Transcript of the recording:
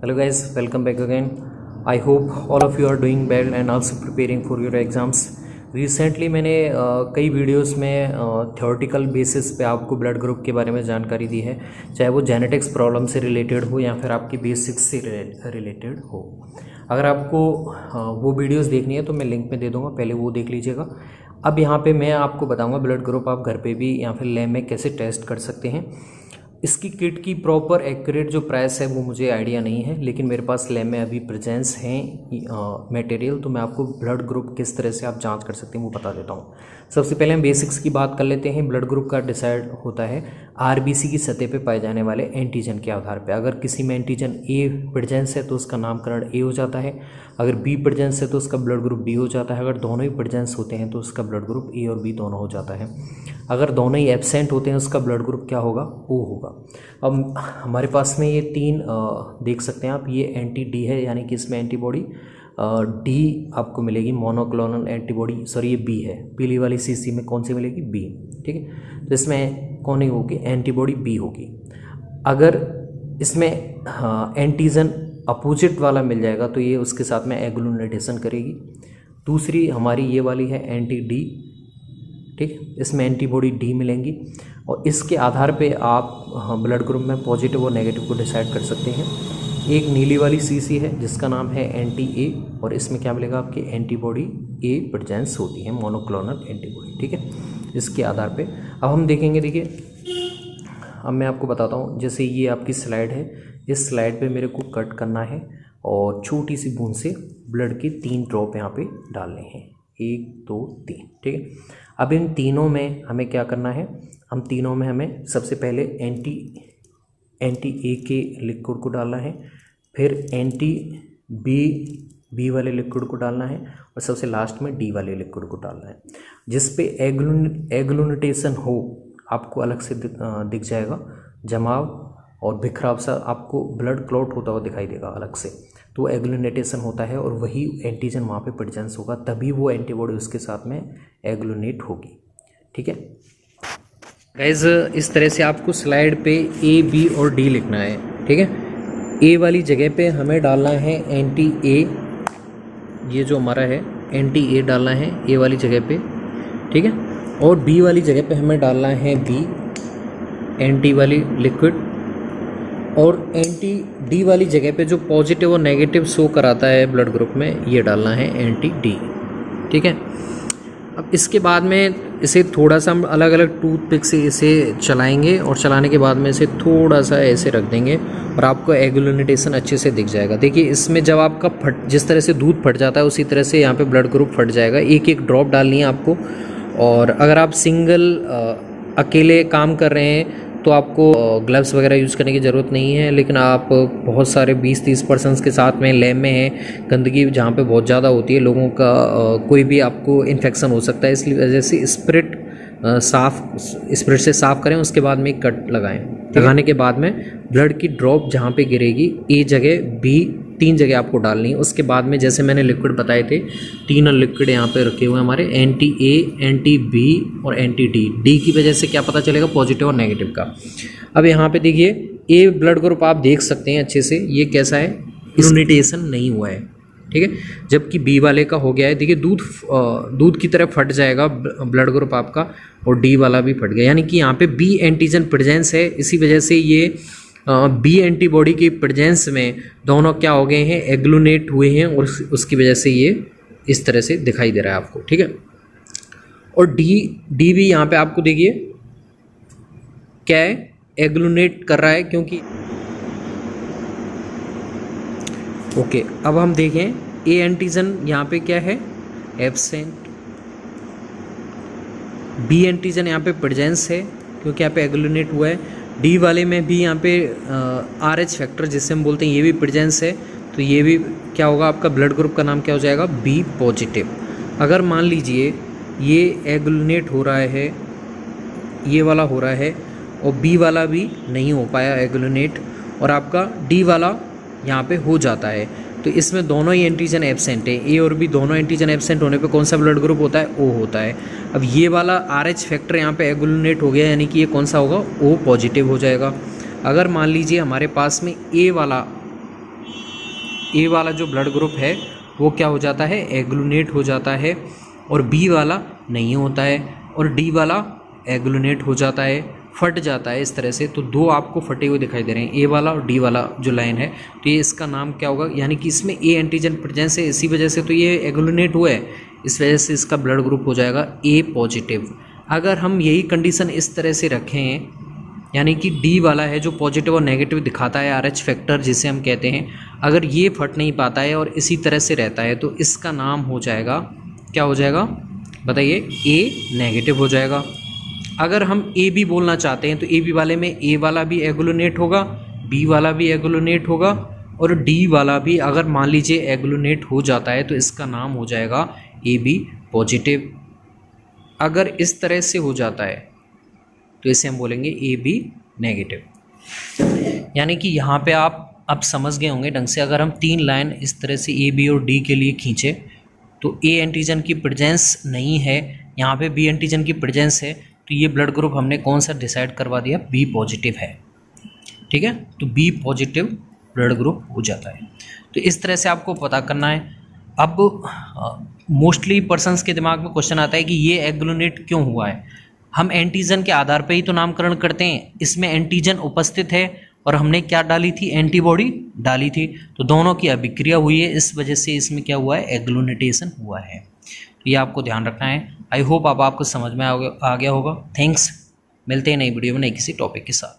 Hello guys, welcome back again. I hope all of you are doing well and also preparing for your exams. Recently मैंने कई videos में theoretical basis पे आपको blood group के बारे में जानकारी दी है, चाहे वो जेनेटिक्स प्रॉब्लम से रिलेटेड हो या फिर आपकी बेसिक्स से रिलेटेड हो। अगर आपको वो वीडियोस देखनी है तो मैं लिंक में दे दूँगा, पहले वो देख लीजिएगा। अब यहाँ पे मैं आपको बताऊँगा ब्लड ग्रुप आप घर पे भी या फिर लैब में कैसे टेस्ट कर सकते हैं। इसकी किट की प्रॉपर एक्यूरेट जो प्राइस है वो मुझे आइडिया नहीं है, लेकिन मेरे पास लैब में अभी प्रेजेंस हैं मटेरियल, तो मैं आपको ब्लड ग्रुप किस तरह से आप जांच कर सकते हैं वो बता देता हूँ। सबसे पहले हम बेसिक्स की बात कर लेते हैं। ब्लड ग्रुप का डिसाइड होता है आरबीसी की सतह पे पाए जाने वाले एंटीजन के आधार पे। अगर किसी में एंटीजन ए प्रेजेंस है तो उसका नामकरण ए हो जाता है, अगर बी प्रेजेंस है तो उसका ब्लड ग्रुप बी हो जाता है, अगर दोनों ही प्रेजेंस होते हैं तो उसका ब्लड ग्रुप ए और बी दोनों हो जाता है, अगर दोनों ही एब्सेंट होते हैं उसका ब्लड ग्रुप क्या होगा, ओ होगा। अब हमारे पास में ये तीन देख सकते हैं आप, ये एंटी डी है यानी कि इसमें एंटीबॉडी डी आपको मिलेगी, मोनोक्लोनल एंटीबॉडी, सॉरी ये बी है, पीली वाली सीसी में कौन सी मिलेगी, बी, ठीक है। तो इसमें कौन ही होगी, एंटीबॉडी बी होगी। अगर इसमें एंटीजन अपोजिट वाला मिल जाएगा तो ये उसके साथ में एग्लूनेटेशन करेगी। दूसरी हमारी ये वाली है एंटी डी, ठीक, इसमें एंटीबॉडी डी मिलेंगी और इसके आधार पे आप ब्लड ग्रुप में पॉजिटिव और नेगेटिव को डिसाइड कर सकते हैं। एक नीली वाली सीसी है जिसका नाम है एंटी ए और इसमें क्या मिलेगा, आपकी एंटीबॉडी ए प्रेजेंस होती है, मोनोक्लोनल एंटीबॉडी, ठीक है। इसके आधार पे अब हम देखेंगे, देखिए अब मैं आपको बताता हूँ। जैसे ये आपकी स्लाइड है, इस स्लाइड पे मेरे को कट करना है और छोटी सी बूंद से ब्लड के 3 ड्रॉप यहाँ पे डालने हैं, 1 2 3, ठीक है। अब इन तीनों में हमें क्या करना है, हम तीनों में हमें सबसे पहले एंटी ए के लिक्विड को डालना है, फिर एंटी बी वाले लिक्विड को डालना है और सबसे लास्ट में डी वाले लिक्विड को डालना है। जिस पे एग्लूनेटेशन हो आपको अलग से दिख जाएगा, जमाव और बिखराव सा आपको ब्लड क्लॉट होता हुआ दिखाई देगा अलग से, तो एग्लूनेटेशन होता है और वही एंटीजन वहाँ पे प्रेजेंस होगा, तभी वो एंटीबॉडी उसके साथ में एग्लूनेट होगी, ठीक है गाइज। इस तरह से आपको स्लाइड पे ए बी और डी लिखना है, ठीक है। ए वाली जगह पे हमें डालना है एंटी ए, ये जो हमारा है एंटी ए डालना है ए वाली जगह पे, ठीक है। और बी वाली जगह पे हमें डालना है बी एंटी वाली लिक्विड, और एंटी डी वाली जगह पे जो पॉजिटिव और नेगेटिव शो कराता है ब्लड ग्रुप में, ये डालना है एंटी डी, ठीक है। अब इसके बाद में इसे थोड़ा सा हम अलग अलग टूथपिक से इसे चलाएंगे और चलाने के बाद में इसे थोड़ा सा ऐसे रख देंगे और आपको एग्लूनेटेशन अच्छे से दिख जाएगा। देखिए इसमें जब आपका जिस तरह से दूध फट जाता है उसी तरह से यहाँ पे ब्लड ग्रुप फट जाएगा। एक एक ड्रॉप डालनी है आपको, और अगर आप सिंगल अकेले काम कर रहे हैं तो आपको ग्लव्स वगैरह यूज़ करने की ज़रूरत नहीं है, लेकिन आप बहुत सारे 20-30 पर्सन्स के साथ में लैब में हैं, गंदगी जहाँ पे बहुत ज़्यादा होती है, लोगों का कोई भी आपको इन्फेक्शन हो सकता है, इसलिए वजह से स्प्रिट से साफ़ करें, उसके बाद में कट लगाएं। लगाने के बाद में ब्लड की ड्रॉप जहाँ पे गिरेगी, ए जगह बी, 3 जगह आपको डालनी है। उसके बाद में जैसे मैंने लिक्विड बताए थे, 3 लिक्विड यहाँ पे रखे हुए हमारे, एंटी ए, एंटी बी और एंटी डी। डी की वजह से क्या पता चलेगा, पॉजिटिव और नेगेटिव का। अब यहाँ पे देखिए ए ब्लड ग्रुप आप देख सकते हैं अच्छे से, ये कैसा है, एग्लूनेटेशन नहीं हुआ है, ठीक है। जबकि बी वाले का हो गया है, देखिए दूध की तरह फट जाएगा ब्लड ग्रुप आपका, और डी वाला भी फट गया, यानी कि यहाँ पे बी एंटीजन प्रेजेंस है। इसी वजह से ये बी एंटीबॉडी की प्रेजेंस में दोनों क्या हो गए हैं, एग्लूनेट हुए हैं, और उसकी वजह से ये इस तरह से दिखाई दे रहा है आपको, ठीक है। और डी भी यहाँ पे आपको देखिए क्या है, एग्लूनेट कर रहा है, क्योंकि ओके। अब हम देखें ए एंटीजन यहाँ पे क्या है, एब्सेंट, बी एंटीजन यहाँ पे प्रेजेंस है क्योंकि यहाँ पे एग्लूनेट हुआ है, डी वाले में भी यहाँ पे RH फैक्टर जिसे हम बोलते हैं ये भी प्रेजेंस है, तो ये भी क्या होगा, आपका ब्लड ग्रुप का नाम क्या हो जाएगा, बी पॉजिटिव। अगर मान लीजिए ये एग्लूनेट हो रहा है, ये वाला हो रहा है और बी वाला भी नहीं हो पाया एग्लूनेट, और आपका डी वाला यहाँ पे हो जाता है, तो इसमें दोनों ही एंटीजन एब्सेंट है, ए और बी दोनों एंटीजन एब्सेंट होने पे कौन सा ब्लड ग्रुप होता है, ओ होता है। अब ये वाला RH फैक्टर यहाँ पे एग्लूनेट हो गया, यानी कि ये कौन सा होगा, ओ पॉजिटिव हो जाएगा। अगर मान लीजिए हमारे पास में ए वाला ए वाला जो ब्लड ग्रुप है वो क्या हो जाता है, एग्लूनेट हो जाता है, और बी वाला नहीं होता है, और डी वाला एग्लूनेट हो जाता है, फट जाता है इस तरह से। तो दो आपको फटे हुए दिखाई दे रहे हैं, ए वाला और डी वाला जो लाइन है, तो ये इसका नाम क्या होगा, यानी कि इसमें ए एंटीजन प्रेजेंस है, इसी वजह से तो ये एग्लूनेट हुआ है, इस वजह से इसका ब्लड ग्रुप हो जाएगा ए पॉजिटिव। अगर हम यही कंडीशन इस तरह से रखें, यानी कि डी वाला है जो पॉजिटिव और नेगेटिव दिखाता है, RH फैक्टर जिसे हम कहते हैं, अगर ये फट नहीं पाता है और इसी तरह से रहता है तो इसका नाम हो जाएगा, क्या हो जाएगा बताइए, ए नेगेटिव हो जाएगा। अगर हम ए बी बोलना चाहते हैं तो ए बी वाले में ए वाला भी एग्लूनेट होगा, बी वाला भी एग्लूनेट होगा, और डी वाला भी अगर मान लीजिए एग्लूनेट हो जाता है तो इसका नाम हो जाएगा ए बी पॉजिटिव। अगर इस तरह से हो जाता है तो इसे हम बोलेंगे ए बी नेगेटिव। यानी कि यहाँ पे आप अब समझ गए होंगे ढंग से, अगर हम 3 लाइन इस तरह से ए बी और डी के लिए खींचे तो ए एंटीजन की प्रेजेंस नहीं है, यहाँ पे बी एंटीजन की प्रेजेंस है, तो ये ब्लड ग्रुप हमने कौन सा डिसाइड करवा दिया, बी पॉजिटिव है। ठीक है, तो बी पॉजिटिव ब्लड ग्रुप हो जाता है। तो इस तरह से आपको पता करना है। अब मोस्टली पर्सन्स के दिमाग में क्वेश्चन आता है कि ये एग्लूनेट क्यों हुआ है। हम एंटीजन के आधार पर ही तो नामकरण करते हैं, इसमें एंटीजन उपस्थित है और हमने क्या डाली थी, एंटीबॉडी डाली थी, तो दोनों की अभिक्रिया हुई है, इस वजह से इसमें क्या हुआ है, एग्लूनेटेशन हुआ है। तो ये आपको ध्यान रखना है। आई होप अब आपको समझ में आ गया होगा। थैंक्स, मिलते हैं नई वीडियो में नई किसी टॉपिक के साथ।